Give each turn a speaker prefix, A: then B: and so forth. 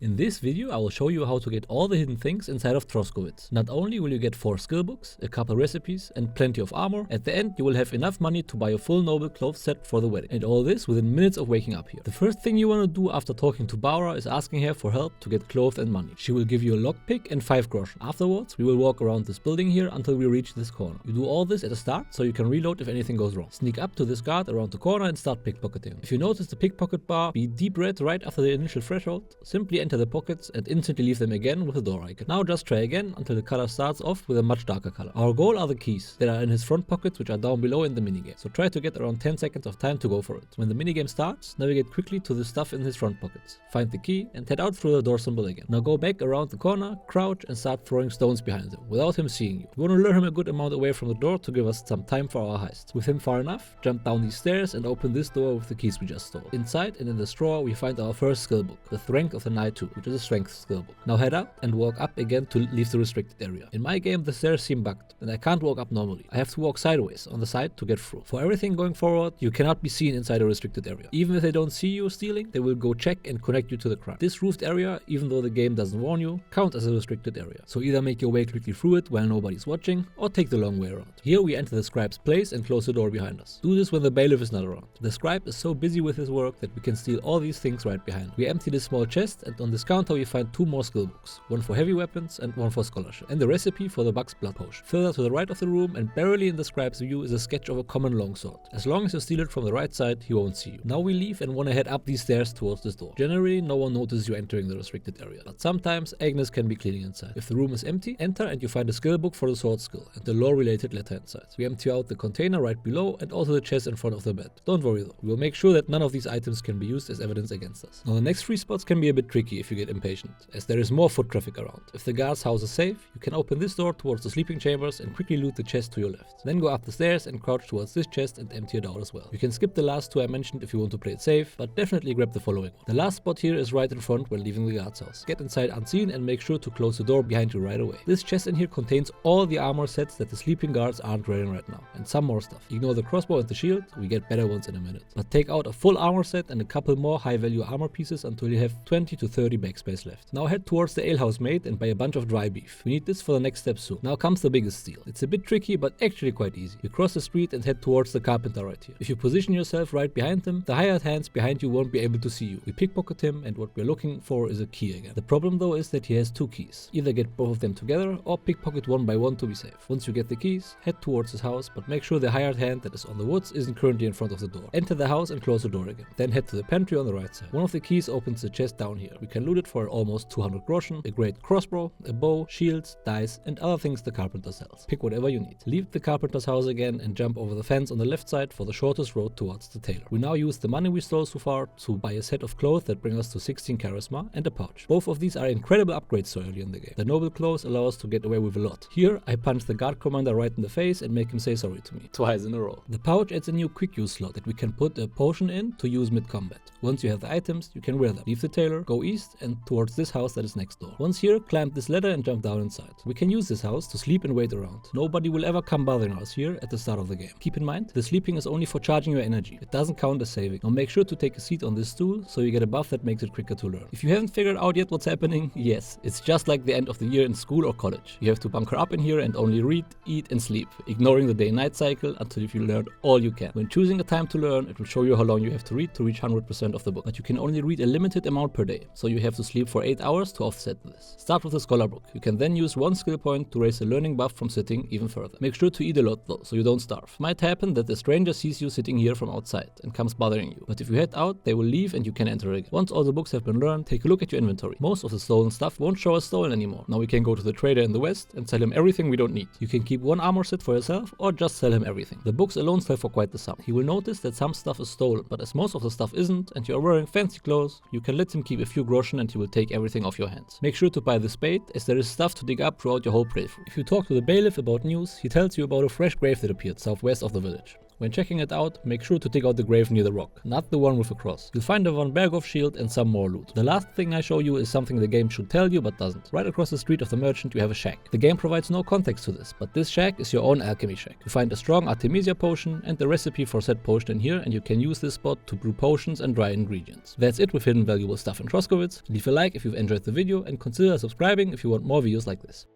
A: In this video I will show you how to get all the hidden things inside of Troskovitz. Not only will you get 4 skill books, a couple recipes and plenty of armor, at the end you will have enough money to buy a full noble clothes set for the wedding. And all this within minutes of waking up here. The first thing you want to do after talking to Baura is asking her for help to get clothes and money. She will give you a lockpick and 5 Groschen. Afterwards we will walk around this building here until we reach this corner. You do all this at the start so you can reload if anything goes wrong. Sneak up to this guard around the corner and start pickpocketing. If you notice the pickpocket bar be deep red right after the initial threshold, simply enter the pockets and instantly leave them again with a door icon. Now just try again until the color starts off with a much darker color. Our goal are the keys that are in his front pockets, which are down below in the minigame. So try to get around 10 seconds of time to go for it. When the minigame starts, navigate quickly to the stuff in his front pockets. Find the key and head out through the door symbol again. Now go back around the corner, crouch and start throwing stones behind him without him seeing you. We want to lure him a good amount away from the door to give us some time for our heist. With him far enough, jump down these stairs and open this door with the keys we just stole. Inside and in this drawer we find our first skill book, the Strength of the Knight 2, which is a strength skill book. Now head out and walk up again to leave the restricted area. In my game the stairs seem bugged and I can't walk up normally. I have to walk sideways on the side to get through. For everything going forward, you cannot be seen inside a restricted area. Even if they don't see you stealing, they will go check and connect you to the crime. This roofed area, even though the game doesn't warn you, counts as a restricted area. So either make your way quickly through it while nobody's watching, or take the long way around. Here we enter the scribe's place and close the door behind us. Do this when the bailiff is not around. The scribe is so busy with his work that we can steal all these things right behind. We empty this small chest and on this counter we find 2 more skill books. One for heavy weapons and one for scholarship. And the recipe for the Bug's blood potion. Further to the right of the room and barely in the scribe's view is a sketch of a common longsword. As long as you steal it from the right side, he won't see you. Now we leave and want to head up these stairs towards this door. Generally, no one notices you entering the restricted area, but sometimes Agnes can be cleaning inside. If the room is empty, enter and you find a skill book for the sword skill and the lore related letter inside. We empty out the container right below and also the chest in front of the bed. Don't worry though, we will make sure that none of these items can be used as evidence against us. Now the next 3 spots can be a bit tricky if you get impatient, as there is more foot traffic around. If the guard's house is safe, you can open this door towards the sleeping chambers and quickly loot the chest to your left. Then go up the stairs and crouch towards this chest and empty it out as well. You can skip the last 2 I mentioned if you want to play it safe, but definitely grab the following one. The last spot here is right in front when leaving the guard's house. Get inside unseen and make sure to close the door behind you right away. This chest in here contains all the armor sets that the sleeping guards aren't wearing right now, and some more stuff. Ignore the crossbow and the shield, we get better ones in a minute. But take out a full armor set and a couple more high value armor pieces until you have 20 to 30 backspace left. Now head towards the alehouse maid and buy a bunch of dry beef. We need this for the next step soon. Now comes the biggest steal. It's a bit tricky but actually quite easy. You cross the street and head towards the carpenter right here. If you position yourself right behind him, the hired hands behind you won't be able to see you. We pickpocket him and what we're looking for is a key again. The problem though is that he has 2 keys. Either get both of them together or pickpocket one by one to be safe. Once you get the keys, head towards his house, but make sure the hired hand that is on the woods isn't currently in front of the door. Enter the house and close the door again. Then head to the pantry on the right side. One of the keys opens the chest down here. We can loot it for almost 200 Groschen, a great crossbow, a bow, shields, dice and other things the carpenter sells. Pick whatever you need. Leave the carpenter's house again and jump over the fence on the left side for the shortest road towards the tailor. We now use the money we stole so far to buy a set of clothes that bring us to 16 charisma and a pouch. Both of these are incredible upgrades so early in the game. The noble clothes allow us to get away with a lot. Here I punch the guard commander right in the face and make him say sorry to me. Twice in a row. The pouch adds a new quick use slot that we can put a potion in to use mid-combat. Once you have the items, you can wear them. Leave the tailor, go east and towards this house that is next door. Once here, climb this ladder and jump down inside. We can use this house to sleep and wait around. Nobody will ever come bothering us here at the start of the game. Keep in mind, the sleeping is only for charging your energy. It doesn't count as saving. Now make sure to take a seat on this stool so you get a buff that makes it quicker to learn. If you haven't figured out yet what's happening, yes, it's just like the end of the year in school or college. You have to bunker up in here and only read, eat and sleep, ignoring the day-night cycle until you learned all you can. When choosing a time to learn, it will show you how long you have to read to reach 100% of the book. But you can only read a limited amount per day, so you have to sleep for 8 hours to offset this. Start with the scholar book. You can then use 1 skill point to raise a learning buff from sitting even further. Make sure to eat a lot though, so you don't starve. Might happen that the stranger sees you sitting here from outside and comes bothering you, but if you head out, they will leave and you can enter again. Once all the books have been learned, take a look at your inventory. Most of the stolen stuff won't show as stolen anymore. Now we can go to the trader in the west and sell him everything we don't need. You can keep 1 armor set for yourself or just sell him everything. The books alone sell for quite the sum. He will notice that some stuff is stolen, but as most of the stuff isn't and you are wearing fancy clothes, you can let him keep a few Groschen and he will take everything off your hands. Make sure to buy the spade, as there is stuff to dig up throughout your whole playthrough. If you talk to the bailiff about news, he tells you about a fresh grave that appeared southwest of the village. When checking it out, make sure to take out the grave near the rock, not the one with a cross. You'll find a Von Berghoff shield and some more loot. The last thing I show you is something the game should tell you but doesn't. Right across the street of the merchant you have a shack. The game provides no context to this, but this shack is your own alchemy shack. You find a strong Artemisia potion and the recipe for said potion in here, and you can use this spot to brew potions and dry ingredients. That's it with hidden valuable stuff in Troskovitz. Leave a like if you've enjoyed the video and consider subscribing if you want more videos like this.